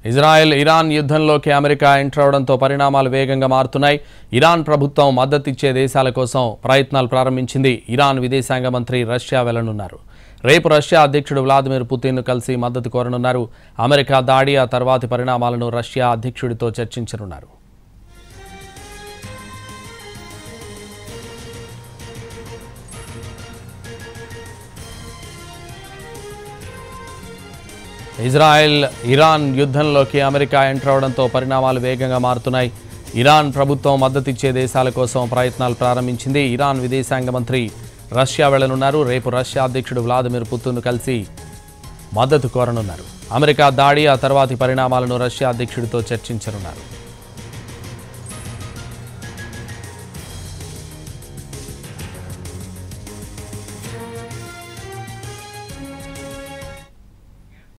Israel Iran యుద్ధంలోకి America enter అవడంతో పరిణామాలు వేగంగా మారుతున్నాయి. ఇరాన్ ప్రభుత్వం మద్దతిచ్చే దేశాల కోసం ప్రయత్నాలు ప్రారంభించింది. ఇరాన్ విదేశాంగ మంత్రి రష్యా వెళ్లనున్నారు. రేపు రష్యా అధ్యక్షుడు వ్లాదిమిర్ పుతిన్ను కలిసి మద్దతు కోరనున్నారు. అమెరికా దాడి ఆ తర్వాతి పరిణామాలను రష్యా అధ్యక్షుడితో చర్చించనున్నారు. ఇజ్రాయెల్ ఇరాన్ యుద్ధంలోకి అమెరికా ఎంటర్ అవడంతో పరిణామాలు వేగంగా మారుతున్నాయి. ఇరాన్ ప్రభుత్వం మద్దతిచ్చే దేశాల కోసం ప్రయత్నాలు ప్రారంభించింది. ఇరాన్ విదేశాంగ మంత్రి రష్యా వెళ్లనున్నారు. రేపు రష్యా అధ్యక్షుడు వ్లాదిమిర్ పుతిన్ను కలిసి మద్దతు కోరనున్నారు. అమెరికా దాడి ఆ తర్వాతి పరిణామాలను రష్యా అధ్యక్షుడితో చర్చించనున్నారు.